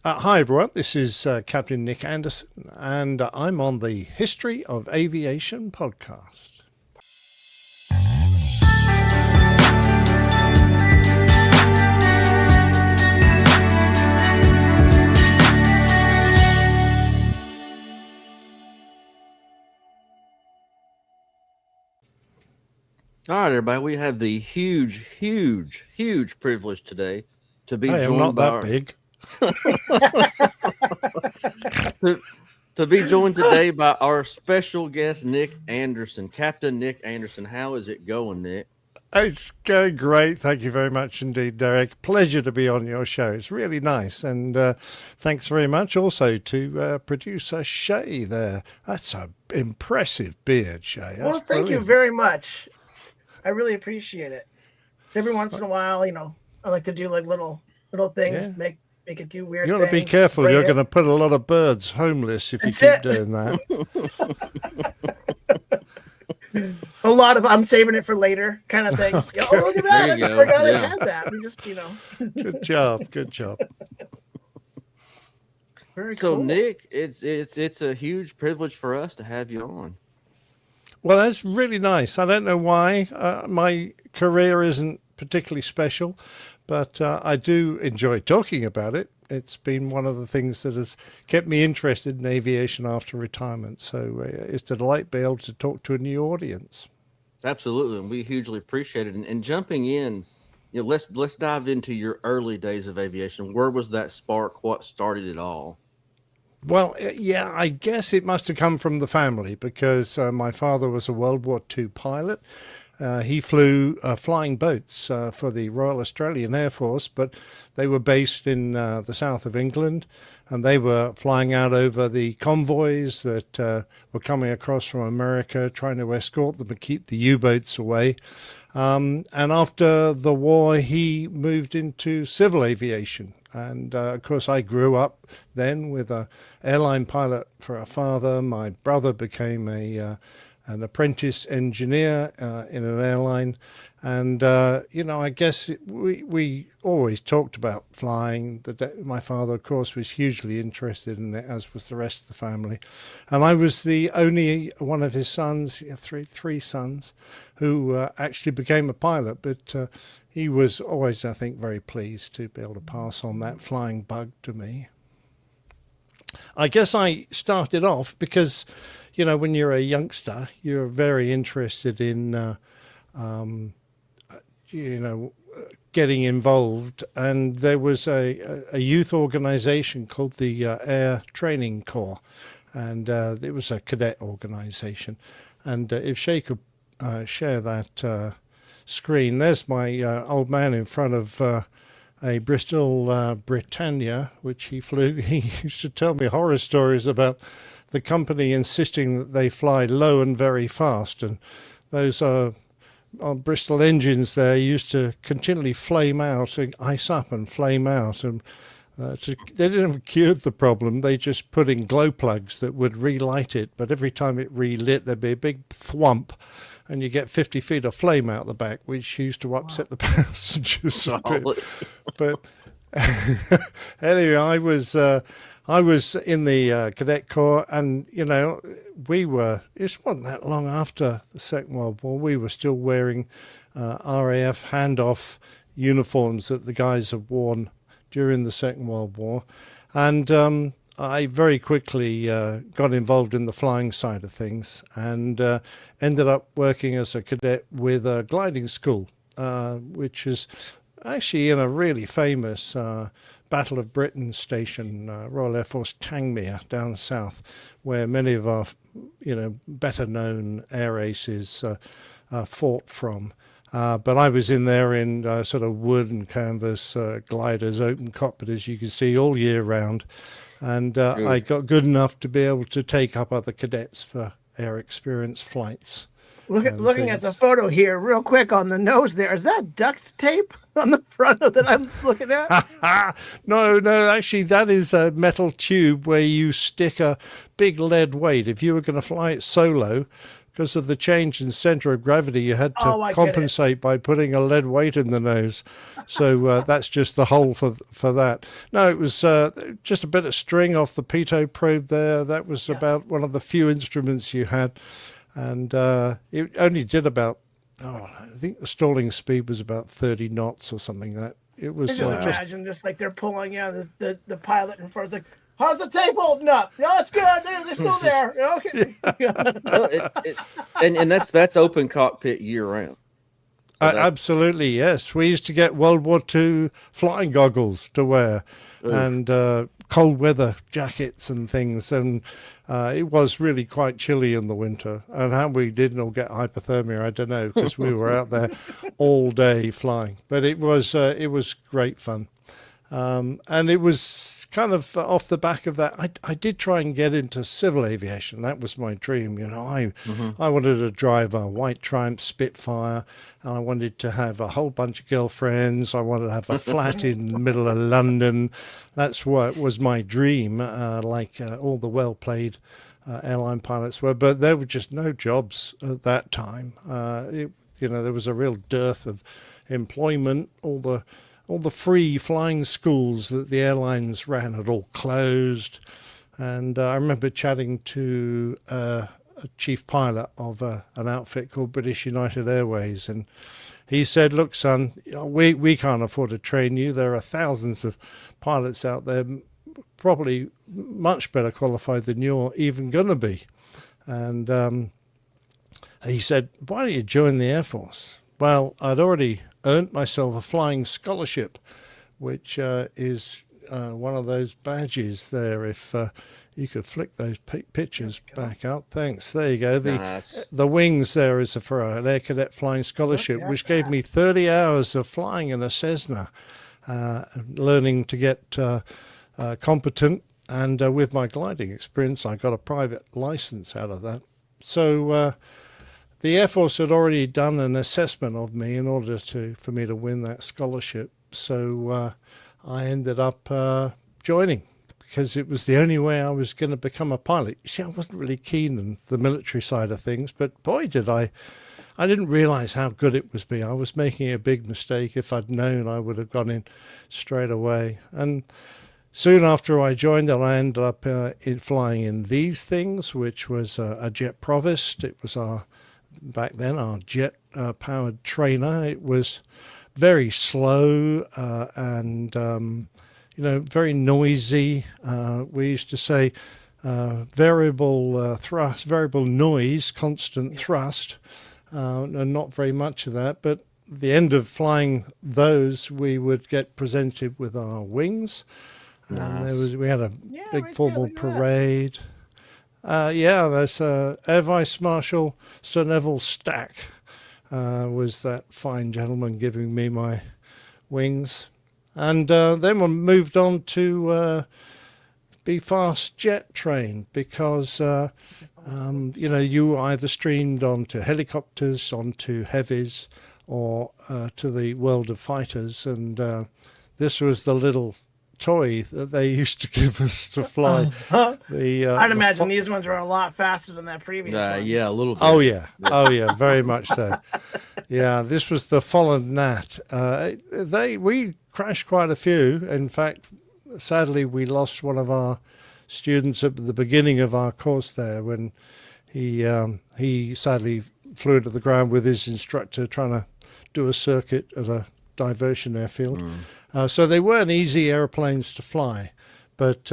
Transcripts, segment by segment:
Hi, everyone. This is Captain Nick Anderson, and I'm on the History of Aviation podcast. All right, everybody. We have the huge privilege today to be Hey, I'm joined not by that big. to, to be joined today by our special guest, Nick Anderson, Captain Nick Anderson. How is it going, Nick? It's going great. Thank you very much indeed, Derek. Pleasure to be on your show. It's really nice. And thanks very much also to producer Shay there. That's an impressive beard, Shay. That's Well, thank you very much. I really appreciate it. So every once in a while, I like to do like little things, make it do weird You things. want to be careful. You're going to put a lot of birds homeless if you keep doing that. A lot of I'm saving it for later kind of things. Oh, look at that. I forgot I had that. We just, Good job. Good job. Very So, cool. Nick, it's a huge privilege for us to have you on. Well, that's really nice. I don't know why. My career isn't particularly special, but I do enjoy talking about it. It's been one of the things that has kept me interested in aviation after retirement. So it's a delight to be able to talk to a new audience. Absolutely, and we hugely appreciate it. And jumping in, let's dive into your early days of aviation. Where was that spark? What started it all? Well, yeah, I guess it must have come from the family because my father was a World War II pilot. He flew flying boats for the Royal Australian Air Force, but they were based in the south of England, and they were flying out over the convoys that were coming across from America, trying to escort them and keep the U-boats away. And after the war, he moved into civil aviation. And of course, I grew up then with an airline pilot for a father. My brother became an apprentice engineer in an airline. And, I guess we always talked about flying. My father, of course, was hugely interested in it, as was the rest of the family. And I was the only one of his sons, three sons, who actually became a pilot. But he was always, I think, very pleased to be able to pass on that flying bug to me. I guess I started off because, when you're a youngster, you're very interested in getting involved, and there was a youth organization called the Air Training Corps, and it was a cadet organization. And if Shay could share that screen, there's my old man in front of a Bristol Britannia, which he flew. He used to tell me horror stories about the company insisting that they fly low and very fast, and those Bristol engines there used to continually flame out and ice up and flame out, and they didn't have cured the problem. They just put in glow plugs that would relight it, but every time it relit there'd be a big thwomp and you get 50 feet of flame out the back, which used to upset the passengers a bit. But anyway, I was in the cadet corps, and it wasn't that long after the Second World War. We were still wearing RAAF handoff uniforms that the guys had worn during the Second World War, and I very quickly got involved in the flying side of things, and ended up working as a cadet with a gliding school, which is actually in a really famous Battle of Britain station, Royal Air Force Tangmere down south, where many of our better known air aces fought from. But I was in there in sort of wood and canvas gliders, open cockpit, as you can see, all year round. And I got good enough to be able to take up other cadets for air experience flights. Looking at the photo here real quick on the nose there, is that duct tape on the front of that I'm looking at? No, actually that is a metal tube where you stick a big lead weight. If you were going to fly it solo, because of the change in center of gravity, you had to compensate by putting a lead weight in the nose. So that's just the hole for that. No, it was just a bit of string off the pitot probe there. That was about one of the few instruments you had. And it only did about, I think the stalling speed was about 30 knots or something like that. It was just imagine just like they're pulling, the pilot in front is like, how's the tape holding up? No, it's good. They're still there. Okay. And that's open cockpit year round. Absolutely, yes. We used to get World War II flying goggles to wear and cold weather jackets and things. And it was really quite chilly in the winter. And how we didn't all get hypothermia, I don't know, because we were out there all day flying. But it was great fun. And it was kind of off the back of that, I did try and get into civil aviation. That was my dream. I wanted to drive a white Triumph Spitfire, and I wanted to have a whole bunch of girlfriends. I wanted to have a flat in the middle of London. That's what was my dream, like all the well-paid airline pilots were. But there were just no jobs at that time. There was a real dearth of employment. All the free flying schools that the airlines ran had all closed. And I remember chatting to a chief pilot of an outfit called British United Airways. And he said, look, son, we can't afford to train you. There are thousands of pilots out there, probably much better qualified than you're even going to be. And he said, why don't you join the Air Force? Well, I'd already earned myself a flying scholarship, which is one of those badges there. If you could flick those pictures back up. Thanks. There you go. The wings there is for an Air Cadet Flying Scholarship, which gave me 30 hours of flying in a Cessna, learning to get competent. And with my gliding experience, I got a private license out of that. So the Air Force had already done an assessment of me in order for me to win that scholarship. So I ended up joining because it was the only way I was going to become a pilot. You see, I wasn't really keen on the military side of things, but boy, did I didn't realize how good it was be. I was making a big mistake. If I'd known, I would have gone in straight away. And soon after I joined, I ended up flying in these things, which was a jet provost. It was back then our jet-powered trainer. It was very slow and very noisy. We used to say variable thrust, variable noise, constant thrust, and not very much of that. But at the end of flying those, we would get presented with our wings. Nice. We had a big formal parade. There's Air Vice Marshal Sir Neville Stack was that fine gentleman giving me my wings. And then we moved on to be fast jet trained because, you either streamed onto helicopters, onto heavies, or to the world of fighters. And this was the little toy that they used to give us to fly. I'd imagine these ones are a lot faster than that previous one. Yeah, a little bit. Oh yeah, very much so. Yeah, this was the Folland Gnat. We crashed quite a few. In fact, sadly, we lost one of our students at the beginning of our course there when he sadly flew to the ground with his instructor trying to do a circuit at a diversion airfield. So they weren't easy airplanes to fly, but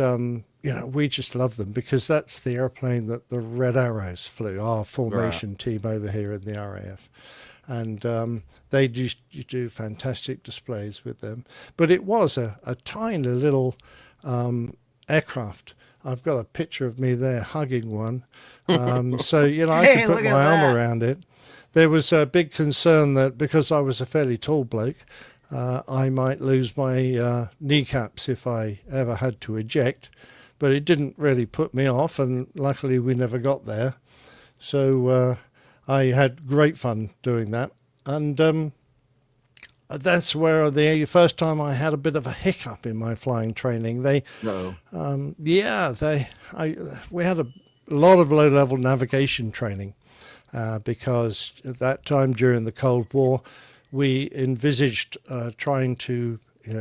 we just love them because that's the airplane that the Red Arrows flew, our formation team over here in the RAAF. And they do fantastic displays with them. But it was a tiny little aircraft. I've got a picture of me there hugging one. So, I could put my arm around it. There was a big concern that because I was a fairly tall bloke, I might lose my kneecaps if I ever had to eject. But it didn't really put me off, and luckily we never got there. So I had great fun doing that. And that's where the first time I had a bit of a hiccup in my flying training. We had a lot of low-level navigation training. because at that time during the Cold War, we envisaged trying to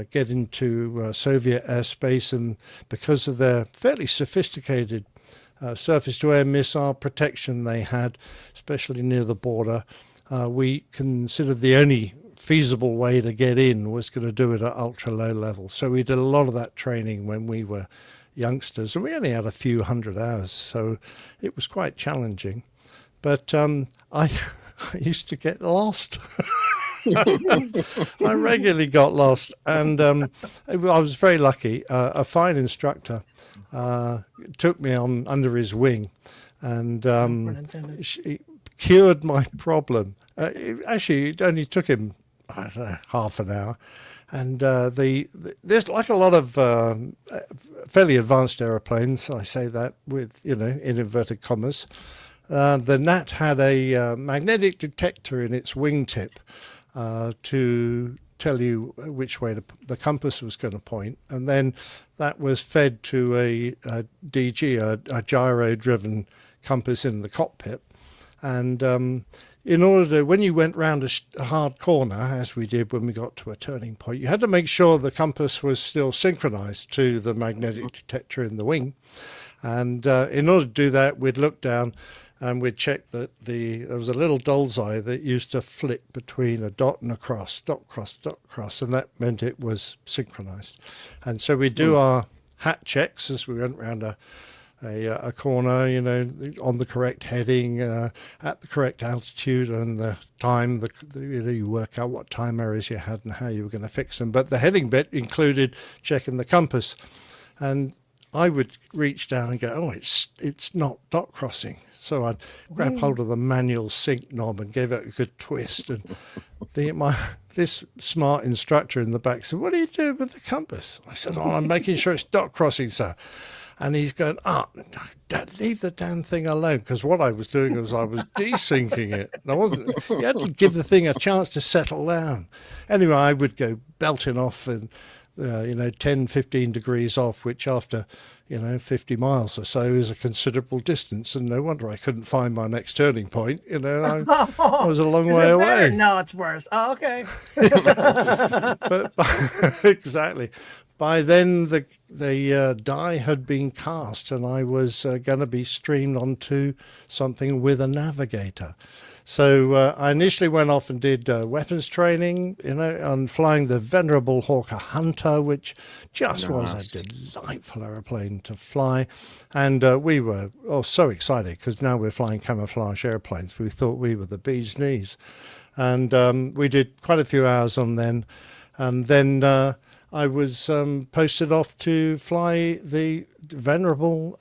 get into Soviet airspace, and because of their fairly sophisticated surface-to-air missile protection they had, especially near the border, we considered the only feasible way to get in was going to do it at ultra-low level. So we did a lot of that training when we were youngsters, and we only had a few hundred hours, so it was quite challenging. But I used to get lost. I regularly got lost, and I was very lucky. A fine instructor took me on under his wing, and she cured my problem. It only took him, I don't know, half an hour. And there's like a lot of fairly advanced aeroplanes. I say that with, in inverted commas. The Nat had a magnetic detector in its wingtip to tell you which way the compass was going to point, and then that was fed to a DG, a gyro-driven compass in the cockpit. And in order to, when you went round a hard corner, as we did when we got to a turning point, you had to make sure the compass was still synchronized to the magnetic detector in the wing. And in order to do that, we'd look down and we'd check that there was a little doll's eye that used to flick between a dot and a cross, dot, cross, dot, cross, and that meant it was synchronized. And so we'd do our hat checks as we went round a corner, on the correct heading, at the correct altitude, and the time. You work out what time errors you had and how you were going to fix them. But the heading bit included checking the compass, and I would reach down and go, oh, it's not dot crossing. So I'd grab hold of the manual sync knob and give it a good twist. And this smart instructor in the back said, "What are you doing with the compass?" I said, "Oh, I'm making sure it's dot crossing, sir." And he's going, Dad, leave the damn thing alone. Because what I was doing was I was desyncing it. And I wasn't. You had to give the thing a chance to settle down. Anyway, I would go belting off and 10, 15 degrees off, which after 50 miles or so is a considerable distance, and no wonder I couldn't find my next turning point. I was a long way away. Better? No, it's worse. Oh, okay. but exactly. By then, the die had been cast, and I was going to be streamed onto something with a navigator. So I initially went off and did weapons training, on flying the venerable Hawker Hunter, which just was a delightful aeroplane to fly. And we were so excited because now we're flying camouflage airplanes. We thought we were the bee's knees. And we did quite a few hours on then. And then I was posted off to fly the venerable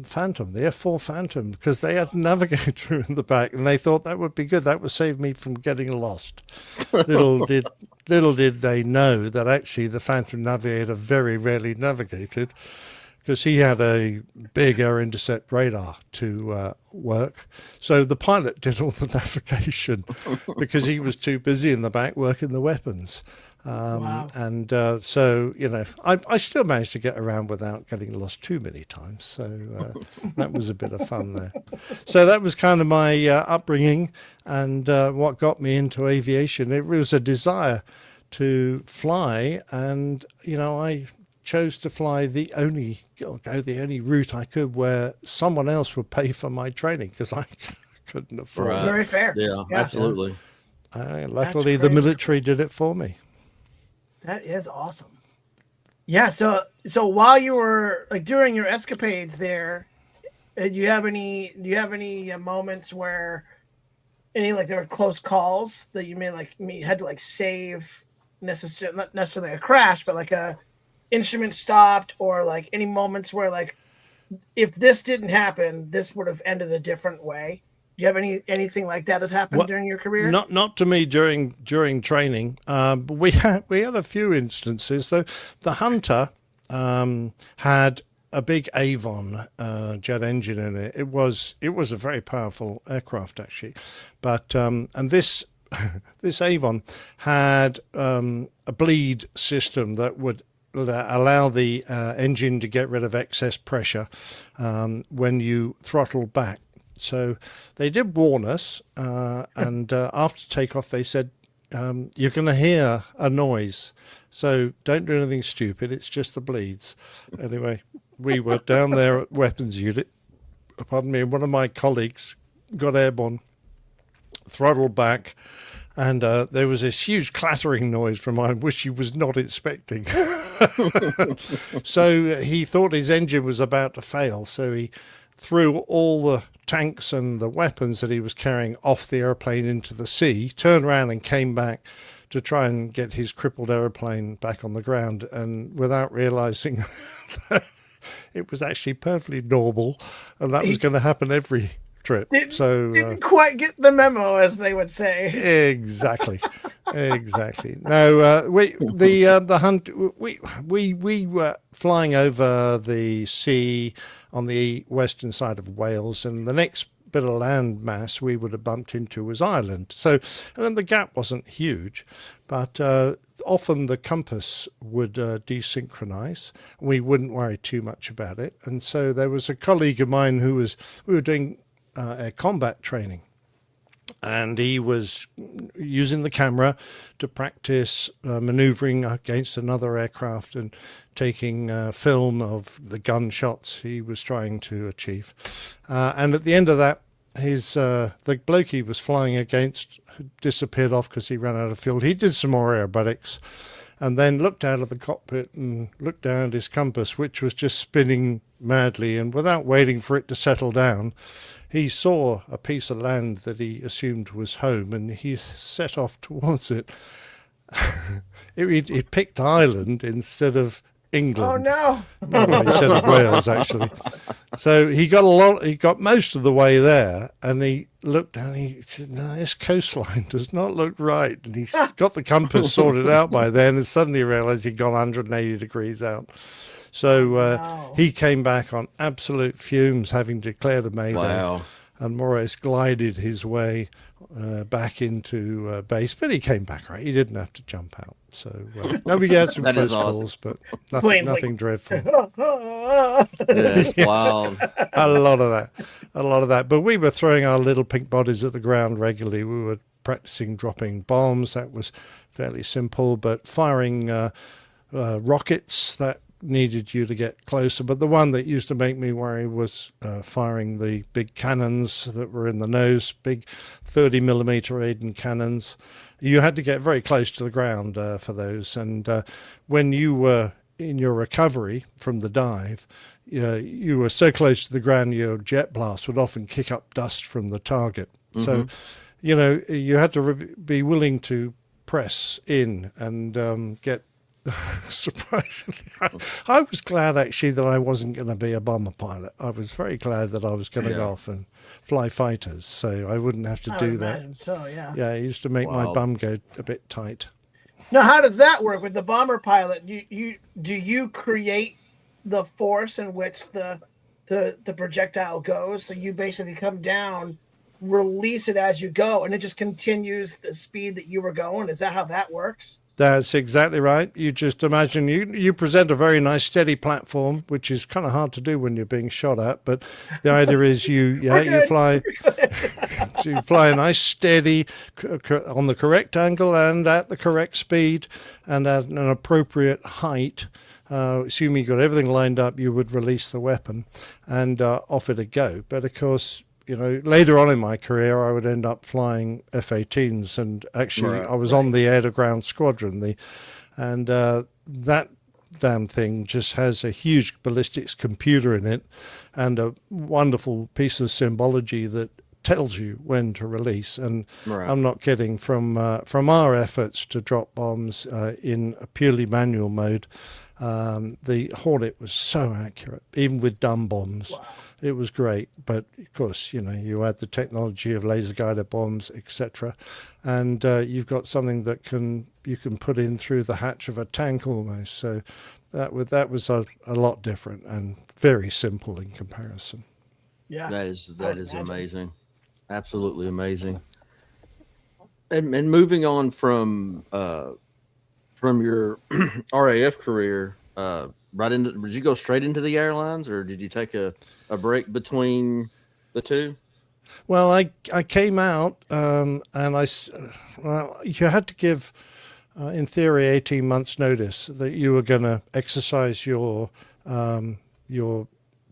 Phantom, the F4 Phantom, because they had a navigator in the back, and they thought that would be good. That would save me from getting lost. Little did they know that actually the Phantom navigator very rarely navigated, because he had a big air intercept radar to work. So the pilot did all the navigation because he was too busy in the back working the weapons. Wow. And so, I still managed to get around without getting lost too many times. So that was a bit of fun there. So that was kind of my upbringing, and what got me into aviation. It was a desire to fly, and, I chose to fly the only route I could where someone else would pay for my training, because I couldn't afford it. Very fair. Yeah, absolutely. Luckily, the military did it for me. That is awesome. Yeah. So while you were during your escapades there, do you have any moments where there were close calls that you had to save not necessarily a crash, but a instrument stopped, or any moments where if this didn't happen, this would have ended a different way? Do you have anything like that that happened during your career? Not to me during training. But we had a few instances though. The Hunter had a big Avon jet engine in it. It was a very powerful aircraft actually, but and this Avon had a bleed system that would allow the engine to get rid of excess pressure when you throttle back. So they did warn us, and after takeoff they said, you're going to hear a noise, so don't do anything stupid, it's just the bleeds. Anyway, we were down there at weapons unit, pardon me, and one of my colleagues got airborne, throttled back, and there was this huge clattering noise from mine, which he was not expecting. So he thought his engine was about to fail, so he threw all the tanks and the weapons that he was carrying off the airplane into the sea, turned around and came back to try and get his crippled airplane back on the ground, and without realizing that it was actually perfectly normal, and that was going to happen every trip. Didn't quite get the memo, as they would say. Exactly. No, we were flying over the sea on the western side of Wales, and the next bit of land mass we would have bumped into was Ireland. So, and the gap wasn't huge, but often the compass would desynchronize. We wouldn't worry too much about it. And so there was a colleague of mine we were doing air combat training, and he was using the camera to practice maneuvering against another aircraft and taking film of the gunshots he was trying to achieve. And at the end of that, the bloke he was flying against disappeared off because he ran out of fuel. He did some more aerobatics and then looked out of the cockpit and looked down at his compass, which was just spinning madly. And without waiting for it to settle down, he saw a piece of land that he assumed was home, and he set off towards it. It picked Ireland instead of England. Oh no! Instead of Wales, actually. So he got most of the way there, and he looked down. He said, "No, this coastline does not look right." And he's got the compass sorted out by then, and suddenly realised he'd gone 180 degrees out. So he came back on absolute fumes, having declared a mayday, and more or less glided his way back into base. But he came back right. He didn't have to jump out. So we had some close calls, but nothing dreadful. Yes, wow. A lot of that. But we were throwing our little pink bodies at the ground regularly. We were practicing dropping bombs. That was fairly simple, but firing rockets, that needed you to get closer. But the one that used to make me worry was firing the big cannons that were in the nose, big 30 millimeter Aden cannons. You had to get very close to the ground for those. And when you were in your recovery from the dive, you were so close to the ground, your jet blast would often kick up dust from the target. Mm-hmm. So, you had to be willing to press in and get surprisingly, I was glad actually that I wasn't going to be a bomber pilot. I was very glad that I was going to go off and fly fighters, so I wouldn't have to do that. So yeah, it used to make my bum go a bit tight. Now, how does that work with the bomber pilot? Do you create the force in which the projectile goes? So you basically come down, release it as you go, and it just continues the speed that you were going. Is that how that works? That's exactly right. You just imagine you present a very nice steady platform, which is kind of hard to do when you're being shot at. But the idea is you fly you fly a nice steady on the correct angle and at the correct speed and at an appropriate height. Assuming you got everything lined up, you would release the weapon and off it'd go. But of course, later on in my career, I would end up flying F-18s, and actually I was on the air-to-ground squadron, and that damn thing just has a huge ballistics computer in it and a wonderful piece of symbology that tells you when to release. And I'm not kidding, from our efforts to drop bombs in a purely manual mode, the Hornet was so accurate, even with dumb bombs. Wow. It was great, but of course, you add the technology of laser-guided bombs, etc., and you've got something that you can put in through the hatch of a tank almost. So that was a lot different and very simple in comparison. Yeah, that is amazing, absolutely amazing. And moving on from your RAF career, did you go straight into the airlines, or did you take a break between the two? Well, I came out and you had to give, in theory, 18 months notice that you were going to exercise your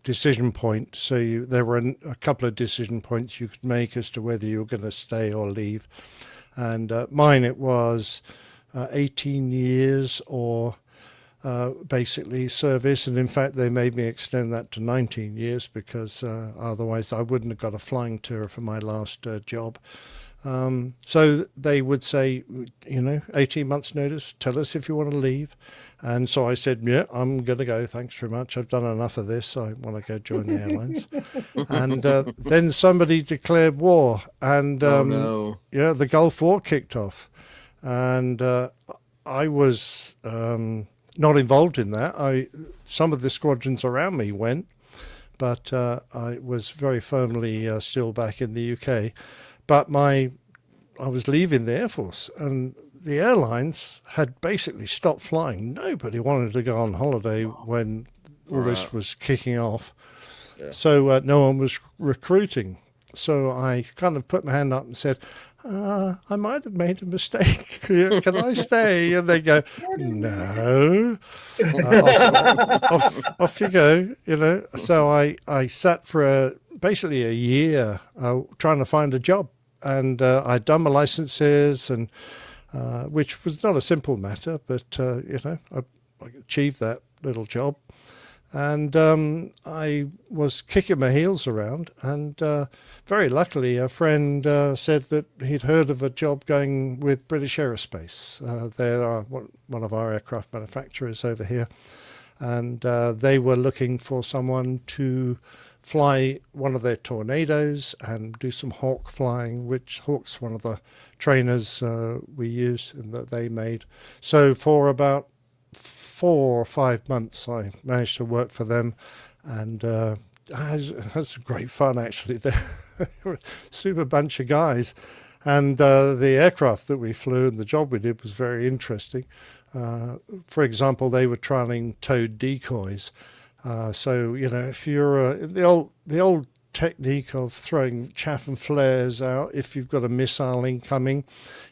decision point. So there were a couple of decision points you could make as to whether you were going to stay or leave. And mine, it was 18 years or basically service. And in fact, they made me extend that to 19 years because otherwise I wouldn't have got a flying tour for my last job. So they would say, 18 months notice, tell us if you want to leave. And so I said, yeah, I'm going to go. Thanks very much. I've done enough of this. I want to go join the airlines. And then somebody declared war. And the Gulf War kicked off. And I was not involved in that. Some of the squadrons around me went, but I was very firmly still back in the UK. But I was leaving the Air Force, and the airlines had basically stopped flying. Nobody wanted to go on holiday when all this was kicking off. Yeah. So no one was recruiting. So I kind of put my hand up and said, I might have made a mistake. Can I stay? And they go, no. Off you go, So I sat for basically a year trying to find a job. And I'd done my licenses, and which was not a simple matter, but, I achieved that little job. And I was kicking my heels around, and very luckily a friend said that he'd heard of a job going with British Aerospace. They are one of our aircraft manufacturers over here, and they were looking for someone to fly one of their Tornadoes and do some Hawk flying, which Hawk's one of the trainers we use and that they made. So for about 4 or 5 months I managed to work for them, and had some great fun actually. They were a super bunch of guys, and the aircraft that we flew and the job we did was very interesting. For example, they were trialing towed decoys. So if you're the old technique of throwing chaff and flares out if you've got a missile incoming,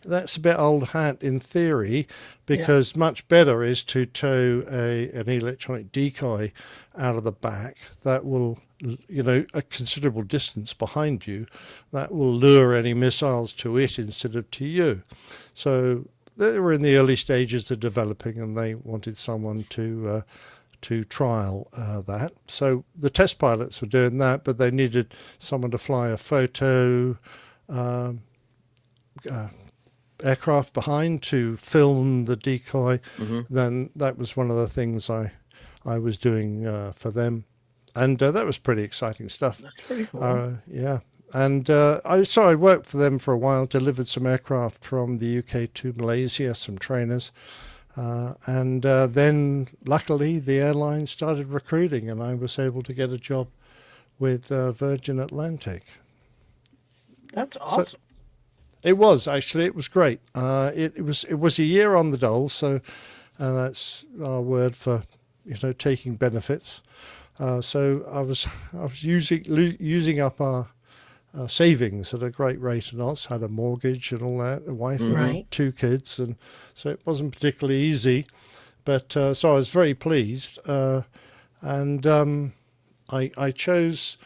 that's a bit old hat in theory, because much better is to tow an electronic decoy out of the back that will, a considerable distance behind you, that will lure any missiles to it instead of to you. So they were in the early stages of developing, and they wanted someone to trial that. So the test pilots were doing that, but they needed someone to fly a photo aircraft behind to film the decoy. Mm-hmm. Then that was one of the things I was doing for them. And that was pretty exciting stuff. That's pretty cool. Yeah. And I worked for them for a while, delivered some aircraft from the UK to Malaysia, some trainers. And then, luckily, the airline started recruiting, and I was able to get a job with Virgin Atlantic. That's awesome. So it was great. It was a year on the dole, so that's our word for taking benefits. So I was using up our savings at a great rate, and also had a mortgage and all that, a wife and 2 kids, and so it wasn't particularly easy, but so I was very pleased, and I chose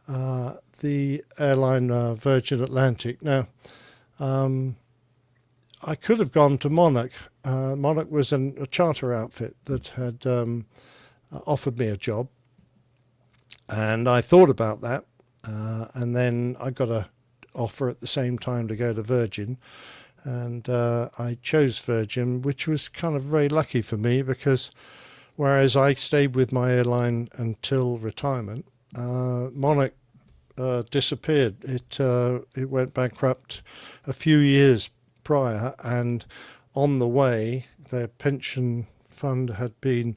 the airline Virgin Atlantic. Now I could have gone to Monarch. Monarch was a charter outfit that had offered me a job, and I thought about that. And then I got an offer at the same time to go to Virgin, and I chose Virgin, which was kind of very lucky for me, because whereas I stayed with my airline until retirement, Monarch disappeared. It went bankrupt a few years prior, and on the way their pension fund had been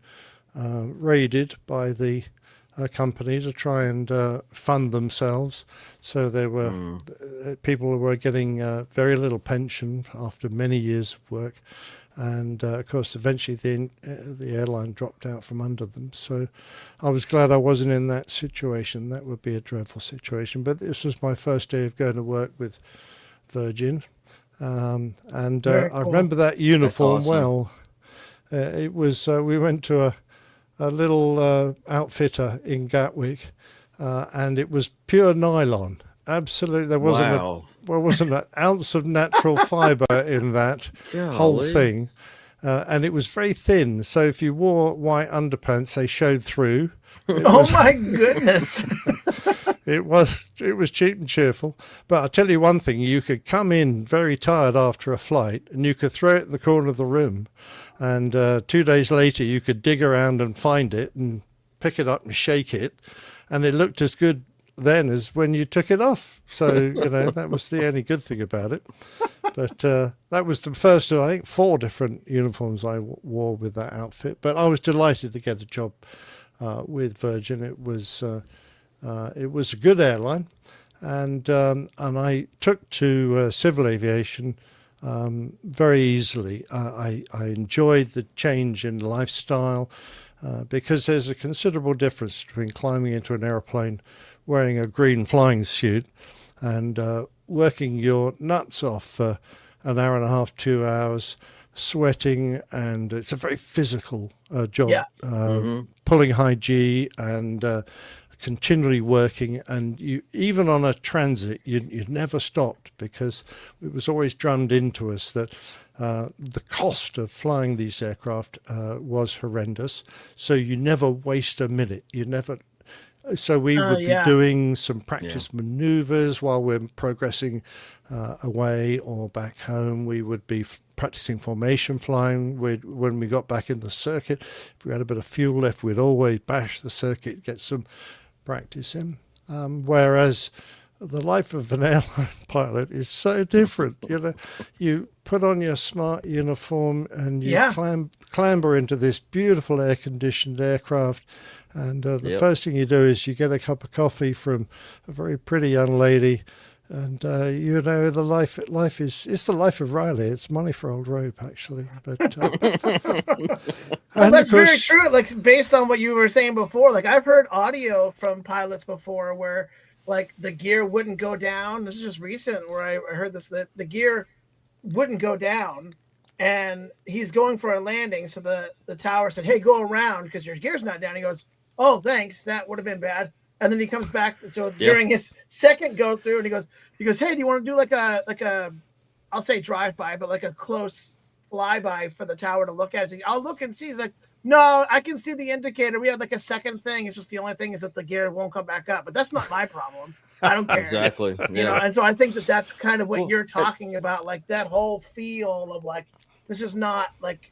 raided by the company to try and fund themselves. So there were people who were getting very little pension after many years of work, And of course, eventually the airline dropped out from under them. So I was glad I wasn't in that situation. That would be a dreadful situation. But this was my first day of going to work with Virgin. And Very I cool. remember that uniform awesome. well. It was, we went to a little outfitter in Gatwick, and it was pure nylon. Absolutely. There wasn't wasn't an ounce of natural fiber in that whole Golly. thing. And it was very thin. So if you wore white underpants, they showed through. Oh my goodness. It was cheap and cheerful. But I'll tell you one thing, you could come in very tired after a flight and you could throw it in the corner of the room. And 2 days later, you could dig around and find it and pick it up and shake it. And it looked as good then as when you took it off. So, that was the only good thing about it. But that was the first of, I think, 4 different uniforms I wore with that outfit. But I was delighted to get a job with Virgin. It was a good airline, and I took to civil aviation very easily. I enjoyed the change in lifestyle because there's a considerable difference between climbing into an airplane wearing a green flying suit and working your nuts off for an hour and a half, 2 hours, sweating, and it's a very physical job. Yeah. Pulling high G and continually working, and you even on a transit you never stopped, because it was always drummed into us that the cost of flying these aircraft was horrendous, so you never waste a minute. So we would be doing some practice maneuvers while we're progressing away or back home. We would be practicing formation flying. When we got back in the circuit, if we had a bit of fuel left, we'd always bash the circuit, get some practice in. Whereas the life of an airline pilot is so different. You put on your smart uniform and you clamber into this beautiful air-conditioned aircraft. And the first thing you do is you get a cup of coffee from a very pretty young lady, and the life is it's the life of Riley. It's money for old rope, actually. But well, that's very true. Like, based on what you were saying before, like I've heard audio from pilots before where like the gear wouldn't go down. This is just recent where I heard this, that the gear wouldn't go down. And he's going for a landing, so the tower said, "Hey, go around because your gear's not down." He goes, "Oh, thanks. That would have been bad." And then he comes back. So during his second go through, and he goes, "Hey, do you want to do like a, I'll say drive by, but like a close flyby for the tower to look at?" I'll look and see. He's like, "No, I can see the indicator. We have like a second thing. It's just the only thing is that the gear won't come back up. But that's not my problem. I don't care." Exactly. And so I think that's kind of what you're talking about, like that whole feel of like, this is not like,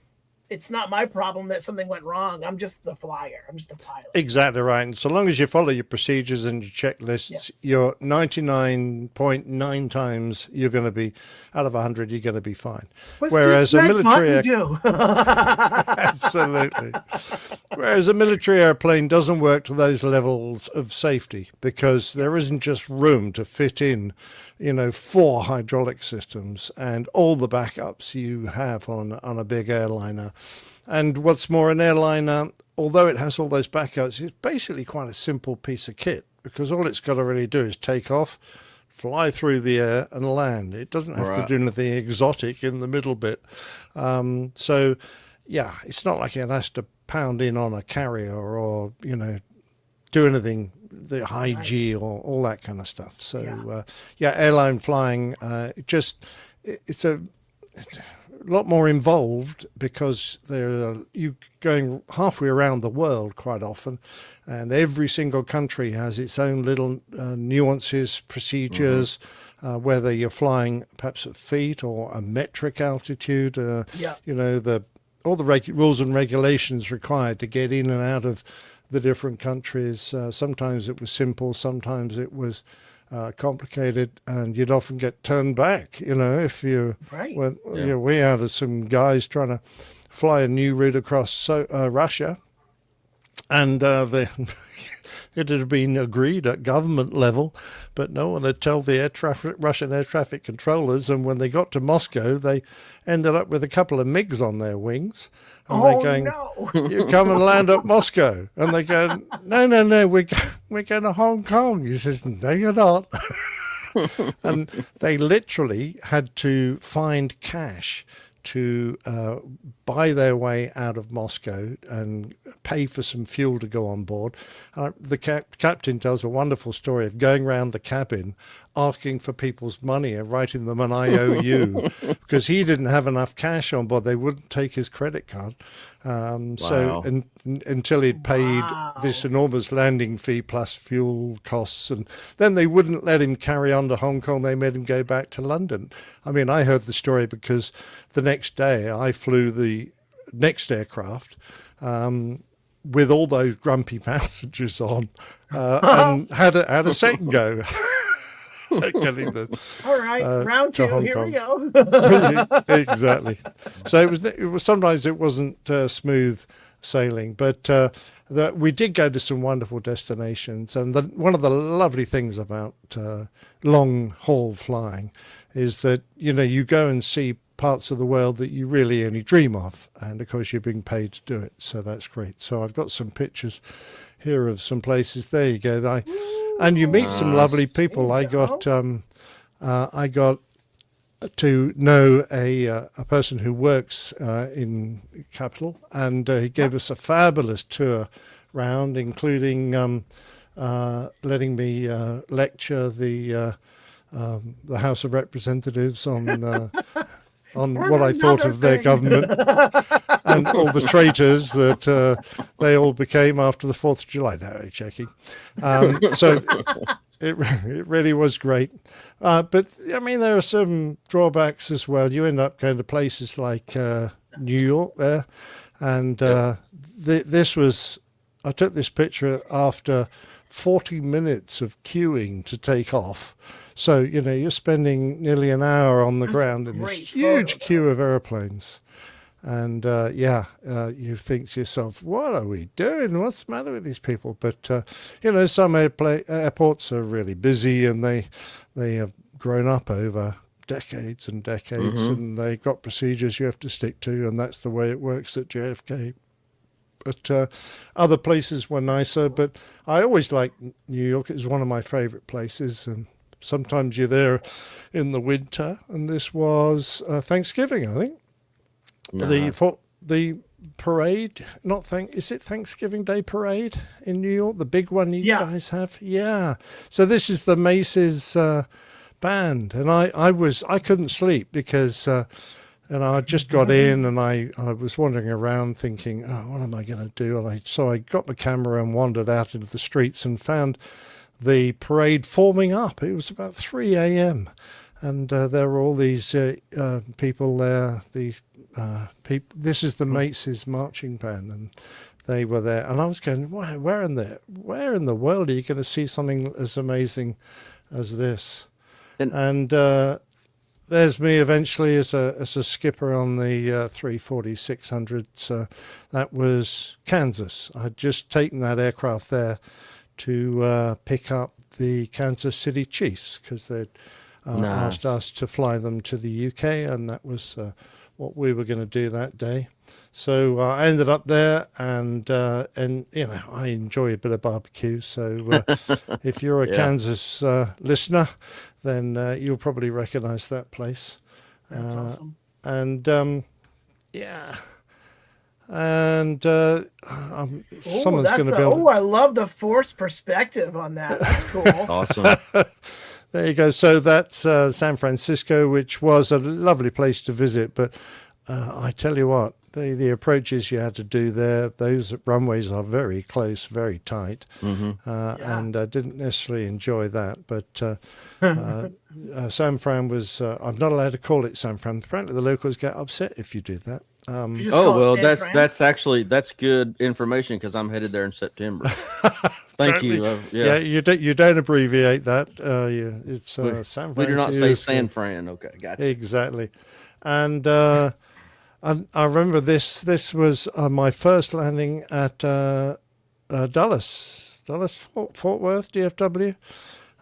it's not my problem that something went wrong. I'm just the flyer. I'm just a pilot. Exactly right. And so long as you follow your procedures and your checklists, you're 99.9 times you're going to be, out of 100, you're going to be fine. Whereas a military absolutely. Whereas a military airplane doesn't work to those levels of safety, because there isn't just room to fit in 4 hydraulic systems and all the backups you have on a big airliner. And what's more, an airliner, although it has all those backups, it's basically quite a simple piece of kit, because all it's got to really do is take off, fly through the air and land. It doesn't have to do anything exotic in the middle bit. So, it's not like it has to pound in on a carrier or, do anything, the high G or all that kind of stuff. So, airline flying, it's a lot more involved, because you going halfway around the world quite often, and every single country has its own little nuances, procedures, whether you're flying perhaps at feet or a metric altitude, all the rules and regulations required to get in and out of the different countries. Sometimes it was simple, sometimes it was complicated, and you'd often get turned back, if you we had some guys trying to fly a new route across Russia, and it had been agreed at government level, but no one had told the Russian air traffic controllers. And when they got to Moscow, they ended up with a couple of MiGs on their wings. And they're going, no. "You come and land at Moscow." And they go, no, we're going to Hong Kong. He says, "No, you're not." And they literally had to find cash to buy their way out of Moscow and pay for some fuel to go on board. The captain tells a wonderful story of going around the cabin asking for people's money and writing them an IOU because he didn't have enough cash on board. They wouldn't take his credit card. So until he'd paid this enormous landing fee plus fuel costs, and then they wouldn't let him carry on to Hong Kong. They made him go back to London. I mean, I heard the story because the next day I flew the next aircraft with all those grumpy passengers on and had a second go. Getting them, all right, round two, here we go. Exactly. So it was sometimes it wasn't smooth sailing, but we did go to some wonderful destinations. And one of the lovely things about long haul flying is that you go and see parts of the world that you really only dream of, and of course you're being paid to do it, so that's great. So I've got some pictures here of some places. There you go. And you meet some lovely people. I got to know a person who works in Capital, and he gave us a fabulous tour round, including letting me lecture the House of Representatives on what I thought of their government and all the traitors that they all became after the 4th of July. No, checking. So it really was great. But, I mean, there are some drawbacks as well. You end up going to places like New York there. And I took this picture after 40 minutes of queuing to take off. So, you're spending nearly an hour on the ground in this huge queue of airplanes. And, you think to yourself, what are we doing? What's the matter with these people? But, some airports are really busy, and they have grown up over decades and decades, and they've got procedures you have to stick to, and that's the way it works at JFK. But other places were nicer, but I always liked New York. It was one of my favorite places, and sometimes you're there in the winter, and this was Thanksgiving, I think. Nice. The parade, is it Thanksgiving Day parade in New York? The big one you guys have? Yeah. So this is the Macy's band, and I couldn't sleep because I just got in, and I was wandering around thinking, oh, what am I going to do? And so I got my camera and wandered out into the streets and found the parade forming up. It was about 3 a.m. and there were all these people there. This is the Macy's marching band, and they were there. And I was going, where in the world are you going to see something as amazing as this? And there's me eventually as a skipper on the 340-600s. That was Kansas. I'd just taken that aircraft there to pick up the Kansas City Chiefs because they'd asked us to fly them to the UK, and that was what we were going to do that day. So I ended up there, and I enjoy a bit of barbecue. So if you're a Kansas listener, then you'll probably recognize that place. That's awesome. And someone's going to build. Oh, I love the forced perspective on that. That's cool. Awesome. There you go. So that's San Francisco, which was a lovely place to visit. But I tell you what, the approaches you had to do there, those runways are very close, very tight. And I didn't necessarily enjoy that. But San Fran was, I'm not allowed to call it San Fran. Apparently the locals get upset if you do that. That's good information because I'm headed there in September. Thank you. You don't abbreviate that. It's San Fran. We do not say San Fran. Okay, gotcha. Exactly. And I remember this was my first landing at Dulles Fort Worth, DFW.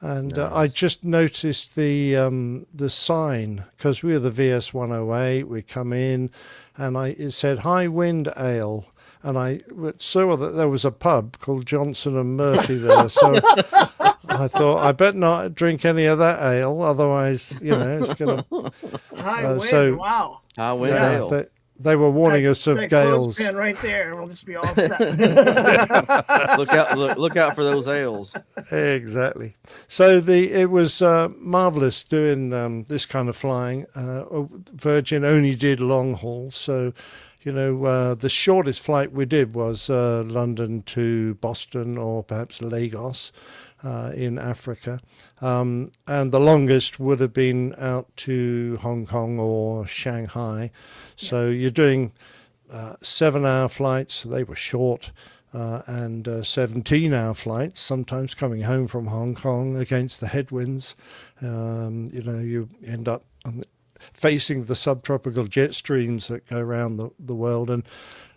And I just noticed the sign, because we were the VS 108. We come in, and it said High Wind Ale, and I saw that there was a pub called Johnson and Murphy there. So I thought I better not drink any of that ale, otherwise, it's gonna. High wind, wow. High wind ale. They were warning us of gales. That right there. We'll just be all set. Look out for those ales. Exactly. So it was marvelous doing this kind of flying. Virgin only did long haul, so the shortest flight we did was London to Boston or perhaps Lagos in Africa, and the longest would have been out to Hong Kong or Shanghai. So you're doing 7-hour flights. They were short, and 17-hour flights, sometimes coming home from Hong Kong against the headwinds. You end up facing the subtropical jet streams that go around the world. And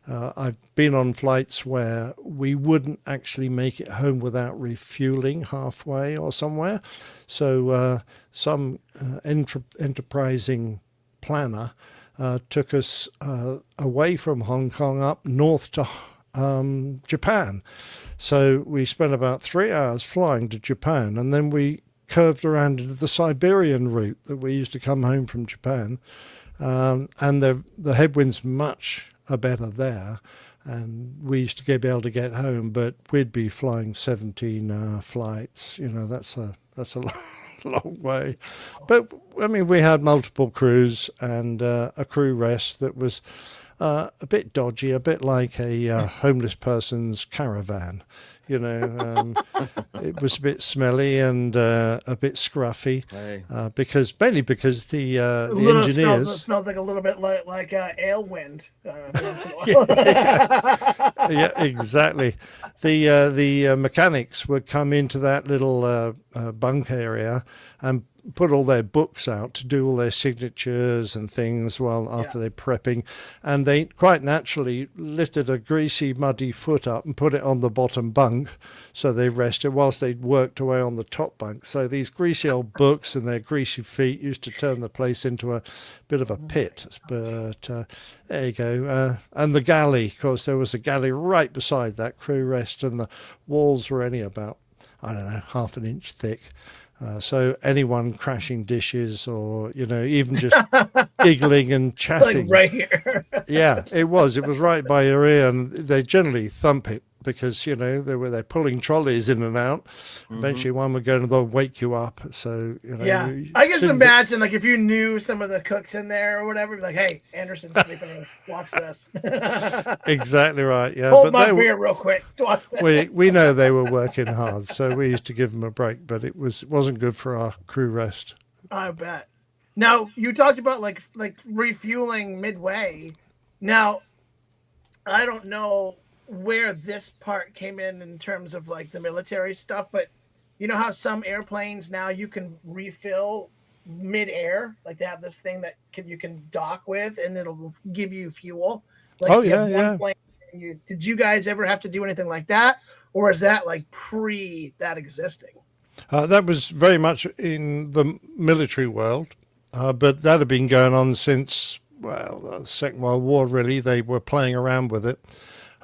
I've been on flights where we wouldn't actually make it home without refueling halfway or somewhere. So some enterprising planner took us away from Hong Kong up north to Japan. So we spent about 3 hours flying to Japan, and then we curved around into the Siberian route that we used to come home from Japan. And the headwinds much are better there, and we used to be able to get home, but we'd be flying 17-hour flights. That's a long way. But I mean, we had multiple crews and a crew rest that was a bit dodgy, a bit like a homeless person's caravan. It was a bit smelly and a bit scruffy, because the engineers. It smelled like a little bit like ale wind. Yeah, exactly. The mechanics would come into that little bunk area and put all their books out to do all their signatures and things after they're prepping, and they quite naturally lifted a greasy muddy foot up and put it on the bottom bunk so they rested whilst they worked away on the top bunk. So these greasy old books and their greasy feet used to turn the place into a bit of a pit. But there you go. And the galley, of course, there was a galley right beside that crew rest, and the walls were only about, I don't know, half an inch thick. So anyone crashing dishes or, even just giggling and chatting. Like right here. Yeah, it was right by your ear, and they generally thump it because, they're pulling trolleys in and out. Eventually one would go and they'll wake you up. So, Yeah, I can just imagine, like, if you knew some of the cooks in there or whatever, like, hey, Anderson's sleeping, watch this. Exactly right, yeah. Hold my beer real quick, watch this. We know they were working hard, so we used to give them a break, but it wasn't good for our crew rest. I bet. Now, you talked about, like refueling midway. Now, I don't know where this part came in terms of like the military stuff, but you know how some airplanes now you can refill mid-air, like they have this thing that you can dock with and it'll give you fuel. Like plane, did you guys ever have to do anything like that, or is that like pre that existing? That was very much in the military world, but that had been going on since the Second World War. Really, they were playing around with it.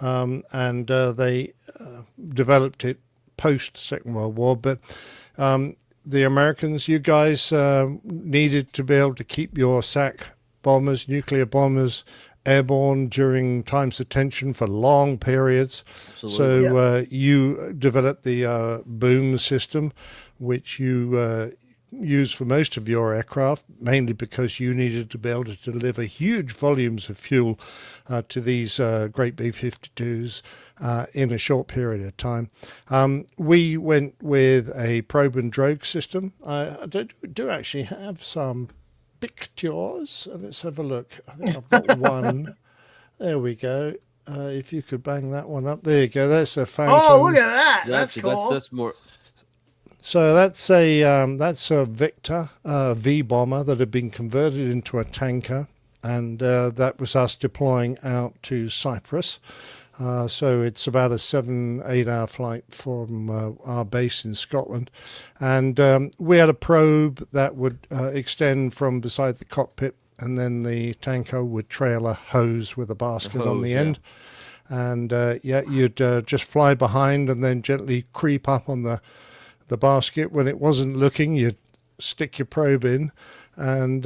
And they developed it post-Second World War. But the Americans, you guys needed to be able to keep your SAC bombers, nuclear bombers, airborne during times of tension for long periods. Absolutely. So you developed the boom system, which you used for most of your aircraft, mainly because you needed to be able to deliver huge volumes of fuel to these great B-52s in a short period of time. We went with a probe and drogue system. I do actually have some pictures. Let's have a look. I think I've got one. There we go. If you could bang that one up. There you go. That's a Phantom. Oh, look at that. That's cool. That's more... So that's a Victor V bomber that had been converted into a tanker, and that was us deploying out to Cyprus. So it's about a 7-8 hour flight from our base in Scotland. And we had a probe that would extend from beside the cockpit, and then the tanker would trail a hose with a basket on the end. And you'd just fly behind and then gently creep up on the basket. When it wasn't looking, you'd stick your probe in, and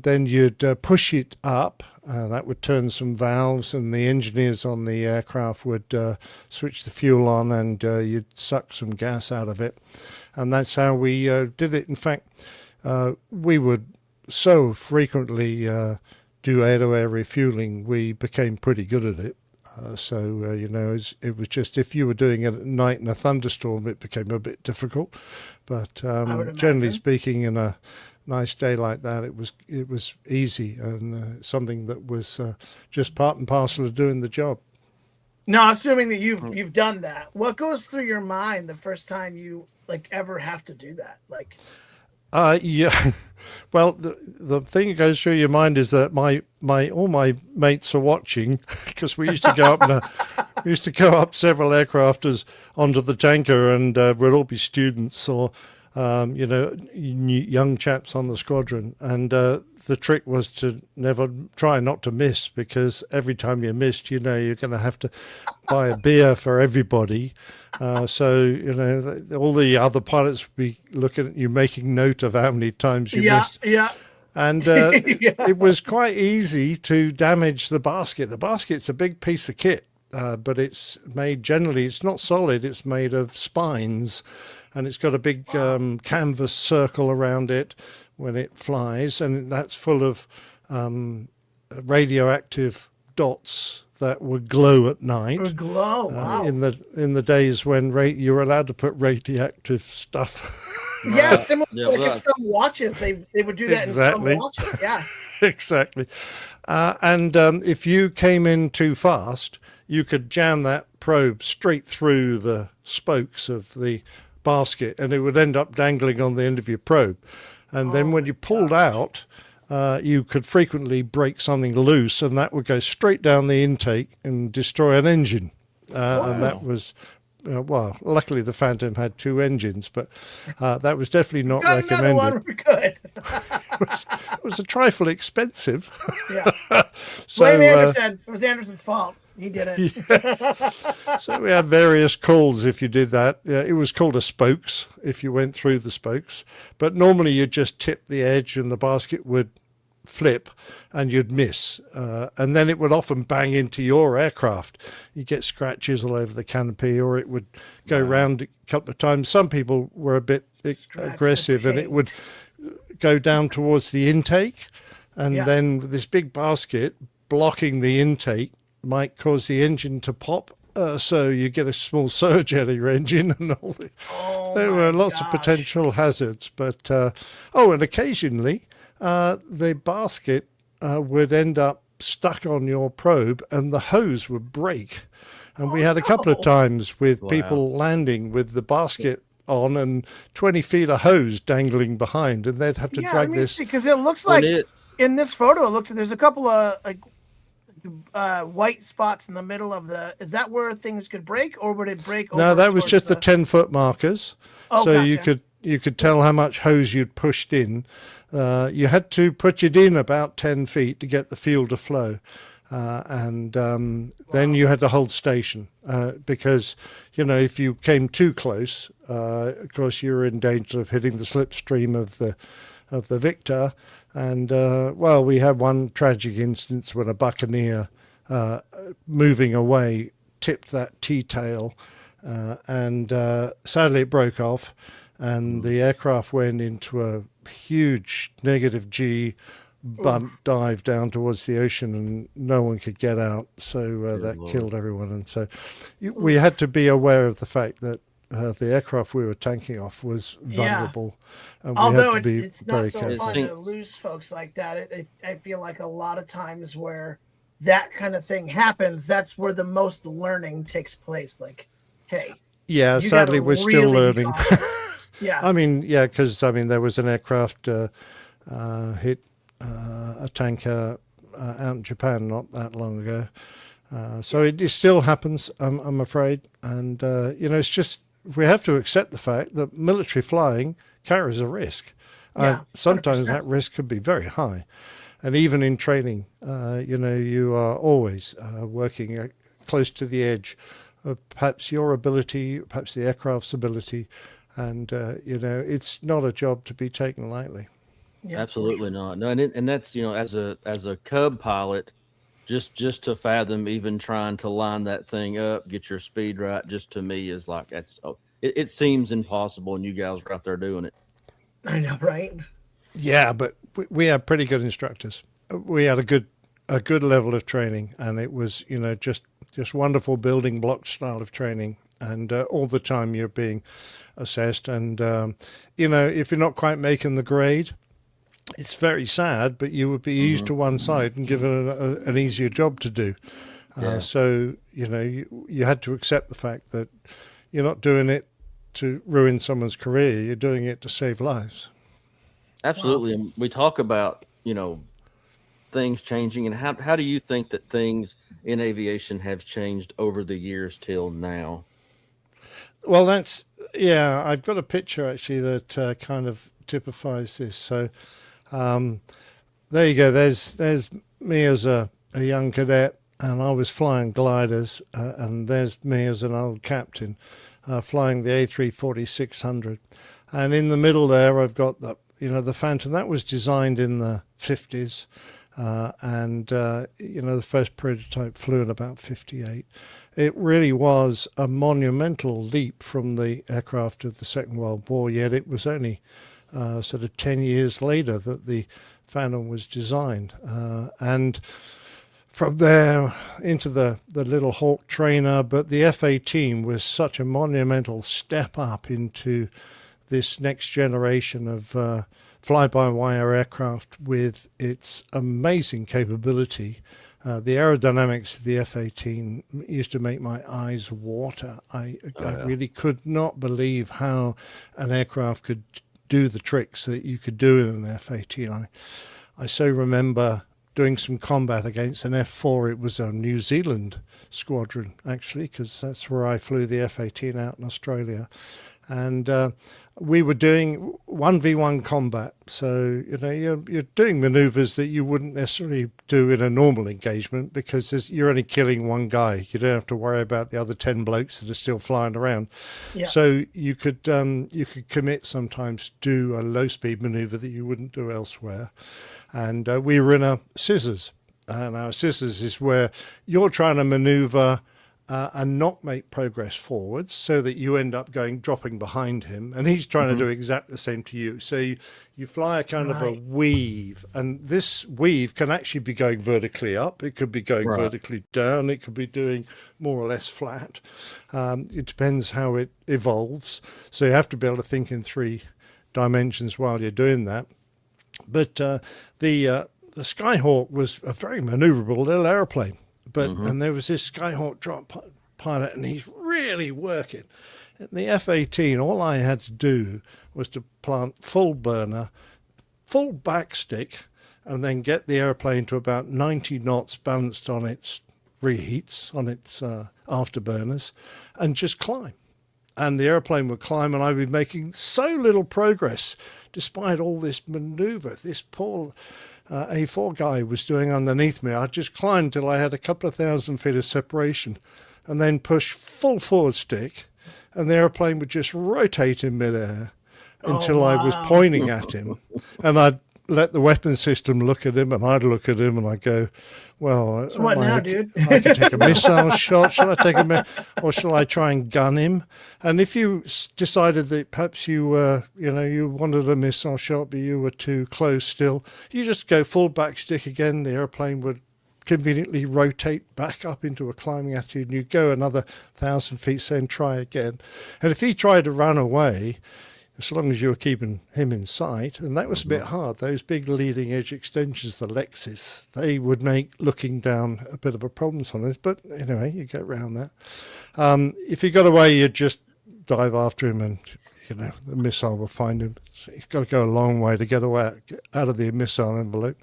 then you'd push it up. That would turn some valves, and the engineers on the aircraft would switch the fuel on, and you'd suck some gas out of it. And that's how we did it. In fact, we would so frequently do air-to-air refueling, we became pretty good at it. It was just, if you were doing it at night in a thunderstorm, it became a bit difficult. But generally speaking, in a nice day like that, it was easy, and something that was just part and parcel of doing the job. Now, assuming that you've done that, what goes through your mind the first time you ever have to do that? Yeah. Well, the thing that goes through your mind is that all my mates are watching, because we used to go up several aircraft onto the tanker, and we'd all be students or young chaps on the squadron, and the trick was to never try not to miss, because every time you missed, you're going to have to buy a beer for everybody. So all the other pilots would be looking at you, making note of how many times you missed. Yeah. And it was quite easy to damage the basket. The basket's a big piece of kit, but it's made generally, it's not solid, it's made of spines, and it's got a big canvas circle around it when it flies, and that's full of radioactive dots that would glow at night. Would glow, wow. In the days when you were allowed to put radioactive stuff. Yeah, similar in some watches. They would do that exactly. in some watches. Yeah, exactly. And if you came in too fast, you could jam that probe straight through the spokes of the basket, and it would end up dangling on the end of your probe. And then when you pulled out, you could frequently break something loose, and that would go straight down the intake and destroy an engine. And that was, luckily the Phantom had 2 engines, but that was definitely not recommended. One, we're good. It was a trifle expensive. Yeah. So, blame Anderson. It was Anderson's fault. He did it. Yes. So we had various calls if you did that. It was called a spokes if you went through the spokes. But normally you'd just tip the edge and the basket would flip and you'd miss. And then it would often bang into your aircraft. You get scratches all over the canopy, or it would go round a couple of times. Some people were a bit aggressive, and it would go down towards the intake. And then this big basket blocking the intake might cause the engine to pop, so you get a small surge out of your engine, and all there were lots of potential hazards. But and occasionally the basket would end up stuck on your probe, and the hose would break. And we had a couple of times with people landing with the basket on and 20 feet of hose dangling behind, and they'd have to drag this. Because it looks like in this photo, there's a couple of white spots in the middle of is that where things could break, or would it break over? No, that was just the 10-foot markers. So gotcha. you could tell how much hose you'd pushed in. You had to put it in about 10 feet to get the fuel to flow. And then you had to hold station, because, if you came too close, of course, you were in danger of hitting the slipstream of the Victor. And, we had one tragic instance when a Buccaneer moving away tipped that T-tail, and sadly it broke off, and the aircraft went into a huge negative G bunt dive down towards the ocean, and no one could get out. So that killed everyone. And so we had to be aware of the fact that the aircraft we were tanking off was vulnerable. And although it's not so fun to lose folks like that. I feel like a lot of times where that kind of thing happens, that's where the most learning takes place. Like, hey. Yeah, sadly, we're still learning. Yeah. Because, there was an aircraft hit a tanker out in Japan not that long ago. So it still happens, I'm afraid. And, it's just, we have to accept the fact that military flying carries a risk. Yeah, Sometimes 100%. that risk could be very high. And even in training, you are always working close to the edge of perhaps your ability, perhaps the aircraft's ability. And, it's not a job to be taken lightly. Yeah, Absolutely not. No, and that's as a Cub pilot, just to fathom even trying to line that thing up, get your speed right, just to me is like it seems impossible, and you guys are out there doing it. I know, right? Yeah, but we had pretty good instructors. We had a good level of training, and it was just wonderful building block style of training, and all the time you're being assessed, and if you're not quite making the grade, it's very sad, but you would be eased to one side and given an easier job to do. Yeah. So you had to accept the fact that you're not doing it to ruin someone's career. You're doing it to save lives. Absolutely. Wow. And we talk about, things changing, and how do you think that things in aviation have changed over the years till now? Well, I've got a picture actually that kind of typifies this. So there you go. There's me as a young cadet, and I was flying gliders, and there's me as an old captain flying the A340-600. And in the middle there, I've got the Phantom. That was designed in the 50s, and the first prototype flew in about 58. It really was a monumental leap from the aircraft of the Second World War, yet it was only sort of 10 years later that the Phantom was designed. And from there into the little Hawk trainer, but the F-18 was such a monumental step up into this next generation of fly-by-wire aircraft with its amazing capability. The aerodynamics of the F-18 used to make my eyes water. I really could not believe how an aircraft could do the tricks that you could do in an F-18. I so remember doing some combat against an F4. It was a New Zealand squadron, actually, because that's where I flew the F-18 out in Australia. And we were doing 1v1 combat. So, you're doing maneuvers that you wouldn't necessarily do in a normal engagement because you're only killing one guy. You don't have to worry about the other 10 blokes that are still flying around. Yeah. So you could commit sometimes to do a low-speed maneuver that you wouldn't do elsewhere. And we were in a scissors. And our scissors is where you're trying to maneuver and not make progress forwards so that you end up dropping behind him, and he's trying to do exactly the same to you. So you fly a kind of a weave, and this weave can actually be going vertically up. It could be going vertically down. It could be doing more or less flat. It depends how it evolves. So you have to be able to think in 3 dimensions while you're doing that. But the Skyhawk was a very maneuverable little airplane. And there was this Skyhawk drop pilot, and he's really working. In the F-18, all I had to do was to plant full burner, full backstick, and then get the airplane to about 90 knots balanced on its reheats, on its afterburners, and just climb. And the airplane would climb, and I'd be making so little progress despite all this maneuver. This poor A4 guy was doing underneath me. I just climbed till I had a couple of 1,000 feet of separation and then push full forward stick, and the airplane would just rotate in midair until I was pointing at him. And I'd let the weapon system look at him, and I'd look at him, and I'd go, well, so what now, dude? I could take a missile shot. Shall I take or shall I try and gun him? And if you decided that perhaps you you wanted a missile shot, but you were too close still, you just go full backstick again. The airplane would conveniently rotate back up into a climbing attitude, and you go another 1,000 feet, so and try again. And if he tried to run away, as long as you were keeping him in sight, and that was a bit hard. Those big leading edge extensions, the Lexus, they would make looking down a bit of a problem sometimes. But anyway, you get around that. If he got away, you'd just dive after him, and the missile will find him. So you've got to go a long way to get away out of the missile envelope.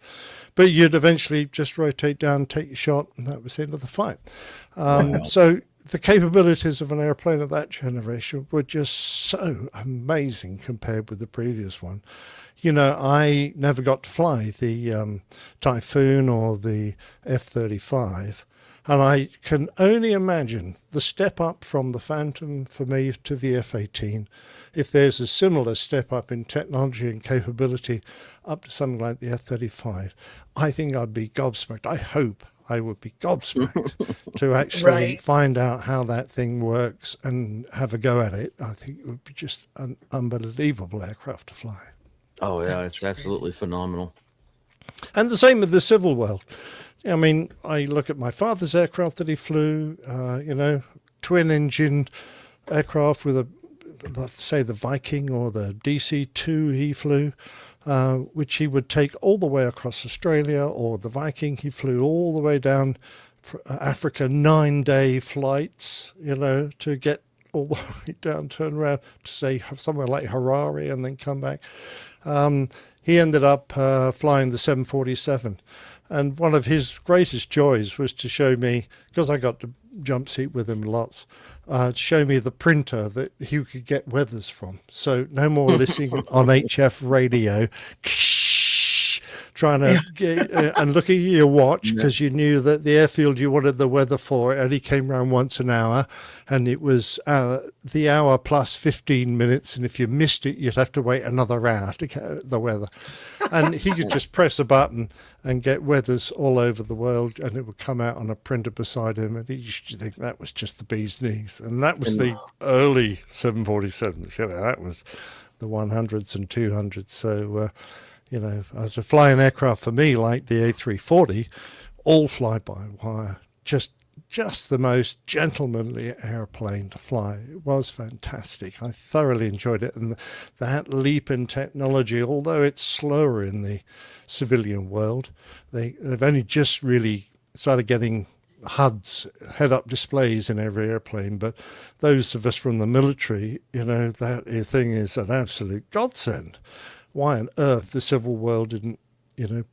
But you'd eventually just rotate down, take your shot, and that was the end of the fight. Wow. So the capabilities of an airplane of that generation were just so amazing compared with the previous one. I never got to fly the Typhoon or the F-35, and I can only imagine the step up from the Phantom for me to the F-18. If there's a similar step up in technology and capability up to something like the F-35, I think I'd be gobsmacked. I hope I would be gobsmacked to actually find out how that thing works and have a go at it. I think it would be just an unbelievable aircraft to fly. Oh yeah, it's absolutely phenomenal. And the same with the civil world. I mean, I look at my father's aircraft that he flew, twin-engine aircraft with let's say the Viking or the DC-2 he flew, which he would take all the way across Australia, or the Viking he flew all the way down Africa, 9-day flights, to get all the way down, turn around to say somewhere like Harare and then come back. He ended up flying the 747. And one of his greatest joys was to show me, because I got to jump seat with him lots, to show me the printer that he could get weathers from. So no more listening on HF radio, trying to get, and looking at your watch because you knew that the airfield you wanted the weather for only came round once an hour, and it was the hour plus 15 minutes, and if you missed it, you'd have to wait another hour to get the weather. And he could just press a button and get weathers all over the world, and it would come out on a printer beside him, and he used to think that was just the bee's knees. And that was the early 747s, that was the 100s and 200s. So, as a flying aircraft for me, like the A340, all fly-by-wire, just the most gentlemanly airplane to fly. It was fantastic. I thoroughly enjoyed it. And that leap in technology, although it's slower in the civilian world, they've only just really started getting HUDs, head-up displays in every airplane. But those of us from the military, that thing is an absolute godsend. Why on earth the civil world didn't,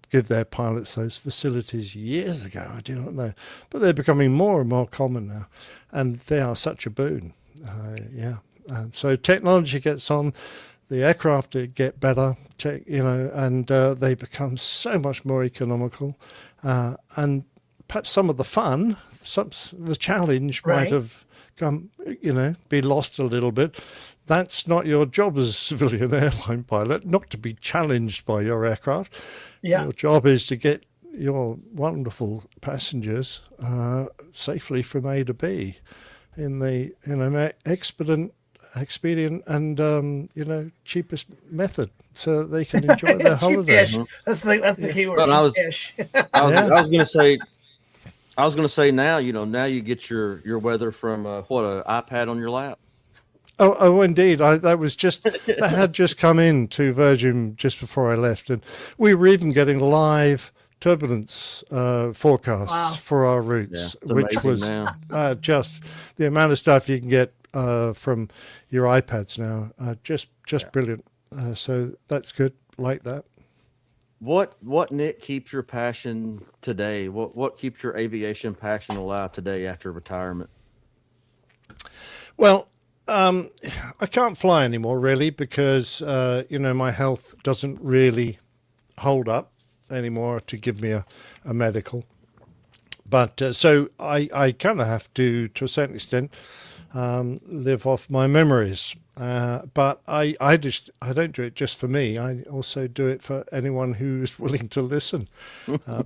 give their pilots those facilities years ago, I do not know. But they're becoming more and more common now, and they are such a boon. And so technology gets on, the aircraft get better, and they become so much more economical. And perhaps some of the fun, the challenge might have come, be lost a little bit. That's not your job as a civilian airline pilot, not to be challenged by your aircraft. Yeah. Your job is to get your wonderful passengers safely from A to B in the expedient and cheapest method, so they can enjoy their holiday. That's the key word. But I was going to say now now you get your weather from an iPad on your lap. Oh, indeed. That had just come in to Virgin just before I left, and we were even getting live turbulence forecasts for our routes, which was just the amount of stuff you can get from your iPads now. Just brilliant. So that's good. Like that. What Nick keeps your passion today? What keeps your aviation passion alive today after retirement? Well, I can't fly anymore, really, because, my health doesn't really hold up anymore to give me a medical. But so I kind of have to a certain extent, live off my memories. But I don't do it just for me. I also do it for anyone who's willing to listen,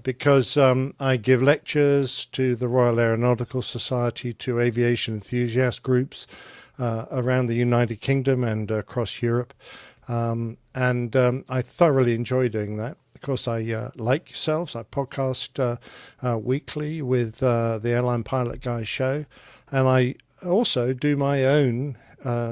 because I give lectures to the Royal Aeronautical Society, to aviation enthusiast groups around the United Kingdom and across Europe. And I thoroughly enjoy doing that. Of course, I, like yourselves, I podcast weekly with the Airline Pilot Guys show. And I also do my own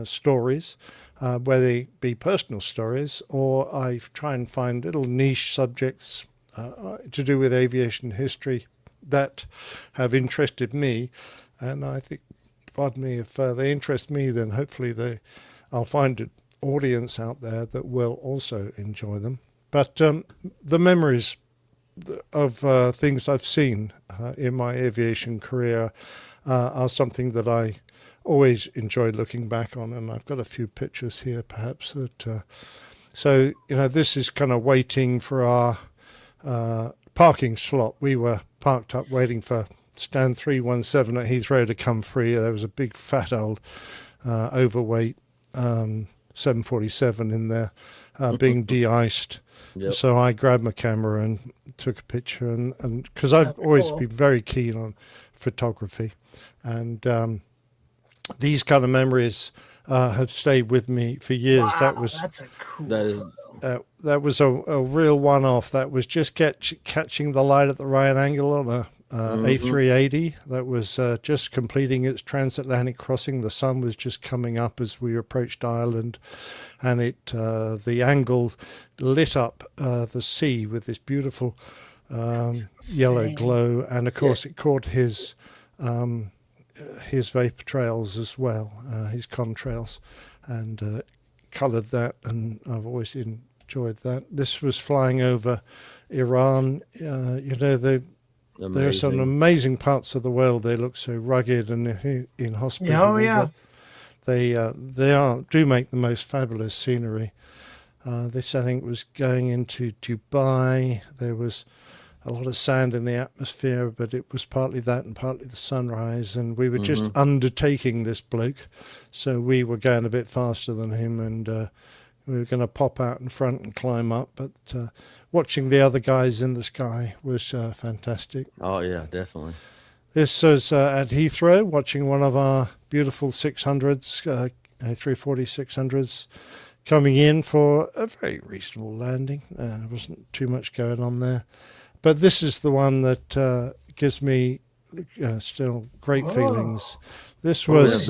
stories, whether they be personal stories, or I try and find little niche subjects to do with aviation history that have interested me. And I think, pardon me, if they interest me, then hopefully I'll find an audience out there that will also enjoy them. But the memories of things I've seen in my aviation career are something that I always enjoy looking back on, and I've got a few pictures here perhaps that so this is kind of waiting for our parking slot. We were parked up waiting for stand 317 at Heathrow to come free. There was a big fat old overweight 747 in there being de-iced. Yep. So I grabbed my camera and took a picture, and because I've always been very keen on photography, and these kind of memories have stayed with me for years. Wow, that's a cool. That was a real one-off. That was just catching the light at the right angle on a A380 that was just completing its transatlantic crossing. The sun was just coming up as we approached Ireland, and the angle lit up the sea with this beautiful yellow glow, and of course it caught his vapor trails as well, his contrails, and coloured that, and I've always enjoyed that. This was flying over Iran. There are some amazing parts of the world. They look so rugged and inhospitable. Oh, yeah. They do make the most fabulous scenery. This, I think, was going into Dubai. There was a lot of sand in the atmosphere, but it was partly that and partly the sunrise. And we were just undertaking this bloke, so we were going a bit faster than him, and we were going to pop out in front and climb up. But watching the other guys in the sky was fantastic. Oh, yeah, definitely. This was at Heathrow, watching one of our beautiful 600s, A340 600s, coming in for a very reasonable landing. There wasn't too much going on there. But this is the one that gives me still great feelings. This was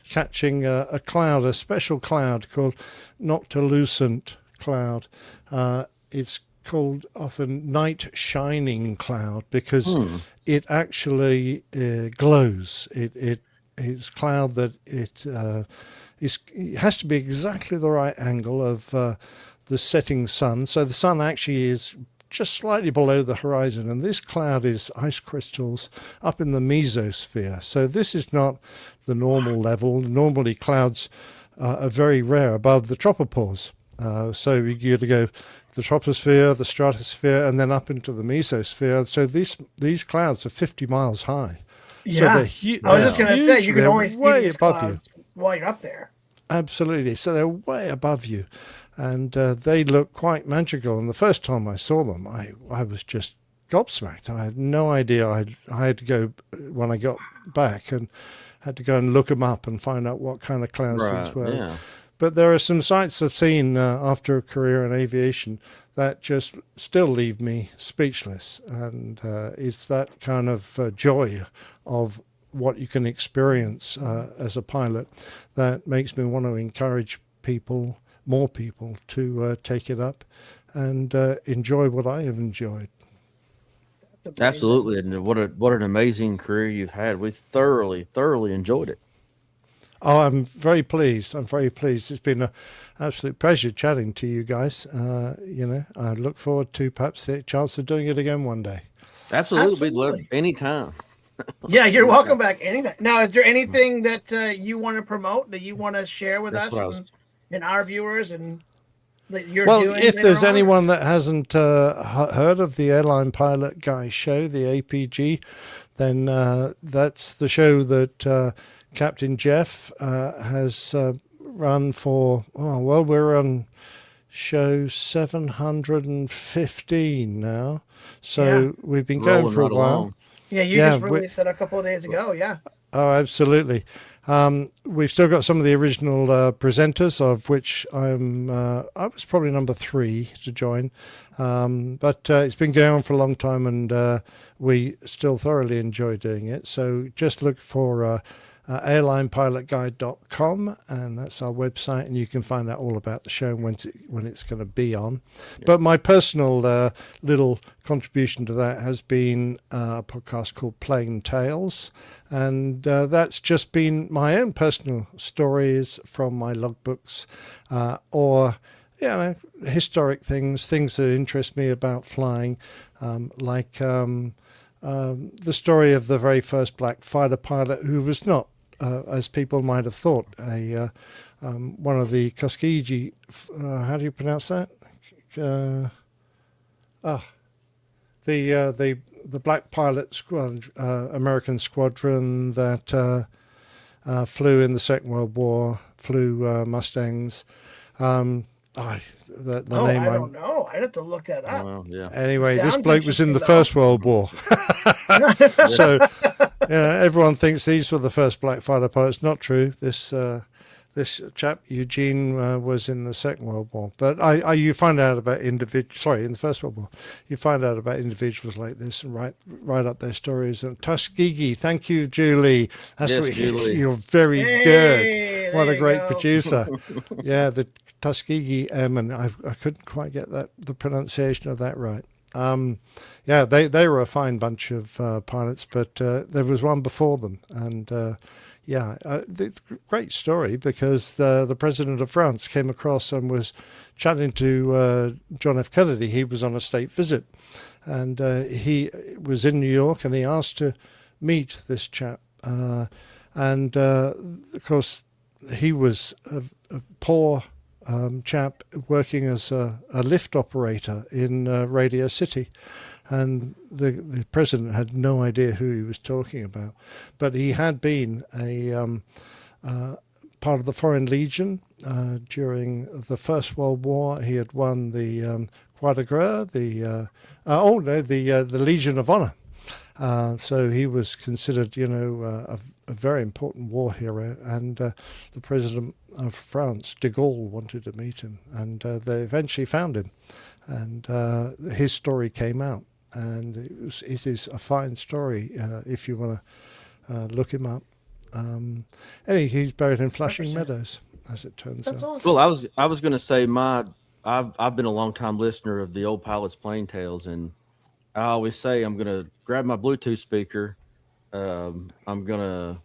catching a cloud, a special cloud called noctilucent cloud. It's called often night shining cloud because it actually glows. It's cloud that it has to be exactly the right angle of the setting sun. So the sun actually is just slightly below the horizon, and this cloud is ice crystals up in the mesosphere. So this is not the normal level. Normally clouds are very rare above the tropopause. So you got to go the troposphere, the stratosphere, and then up into the mesosphere. So these clouds are 50 miles high. Yeah. So I was just going to say, you can only see these above clouds while you're up there. Absolutely. So they're way above you. And they look quite magical. And the first time I saw them, I was just gobsmacked. I had no idea. I had to go, when I got back, and had to go and look them up and find out what kind of clouds these were. Yeah. But there are some sights I've seen after a career in aviation that just still leave me speechless. And it's that kind of joy of what you can experience as a pilot that makes me want to encourage more people to take it up and enjoy what I have enjoyed. Absolutely, and what an amazing career you've had. We thoroughly enjoyed it. Oh, I'm very pleased. It's been an absolute pleasure chatting to you guys. I look forward to perhaps the chance of doing it again one day. Absolutely. We'd love anytime. Yeah, you're welcome back anytime. Now, is there anything that you want to promote, that you want to share with us and our viewers, and that you're doing? Well, if there's anyone that hasn't heard of the Airline Pilot Guy show, the APG, then that's the show that Captain Jeff has run for, we're on show 715 now. So we've been going for a while. Along. Yeah, you just released it a couple of days ago, yeah. Oh, absolutely. We've still got some of the original presenters, of which I was probably number 3 to join. But it's been going on for a long time, and we still thoroughly enjoy doing it. So just look for airlinepilotguide.com, and that's our website, and you can find out all about the show and when it's going to be on. But my personal little contribution to that has been a podcast called Plain Tales, and that's just been my own personal stories from my logbooks, or historic things that interest me about flying, like the story of the very first black fighter pilot, who was not, as people might have thought, one of the Tuskegee. How do you pronounce that? The black pilot squad, American squadron that flew in the Second World War, flew Mustangs. The name I don't know. I'd have to look that up. Well, yeah. Anyway, this Sounds bloke was in the interesting, First World War. So everyone thinks these were the first black fighter pilots. Not true. This chap, Eugene, was in the Second World War. But you find out about in the First World War. You find out about individuals like this and write up their stories. And Tuskegee, thank you, Julie. That's Yes, what Julie. You're very good. What there a you great go. producer. Yeah, the Tuskegee Airmen. I couldn't quite get the pronunciation of that right. They were a fine bunch of pilots, but there was one before them, and great story, because the president of France came across and was chatting to John F. Kennedy. He was on a state visit, and he was in New York, and he asked to meet this chap, and of course he was a poor chap working as a lift operator in Radio City, and the president had no idea who he was talking about, but he had been a part of the Foreign Legion during the First World War. He had won the Croix de Guerre, the Legion of Honor. So he was considered, a very important war hero, and the president of France, de Gaulle, wanted to meet him, and they eventually found him, and his story came out, and it is a fine story if you want to look him up. He's buried in Flushing 100%. Meadows, as it turns That's out. awesome. Well, I was going to say I've been a long time listener of the Old Pilot's Plain Tales, and I always say I'm going to grab my Bluetooth speaker. I'm going to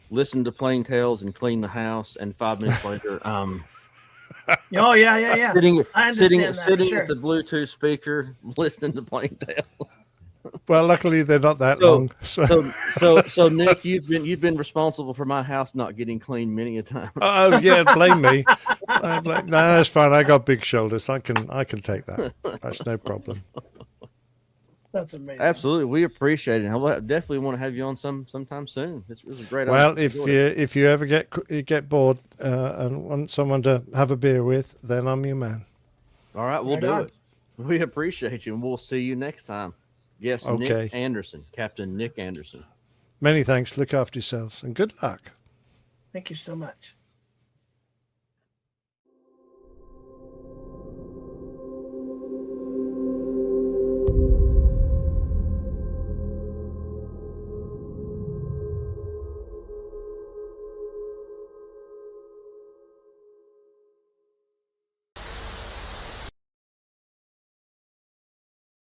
listen to Plain Tales and clean the house, and 5 minutes later, Oh yeah. sitting I understand that, for sure. at the Bluetooth speaker, listening to Plain Tales. Well, luckily they're not that long. So Nick, you've been responsible for my house not getting cleaned many a time. Oh yeah, blame me. No, that's fine. I got big shoulders. I can take that. That's no problem. That's amazing. Absolutely, we appreciate it. I definitely want to have you on sometime soon. It was a great. Well, if you ever get bored and want someone to have a beer with, then I'm your man. All right, we'll Right do on. it. We appreciate you, and we'll see you next time. Yes, Okay. Nick Anderson, Captain Nick Anderson. Many thanks. Look after yourselves and good luck. Thank you so much.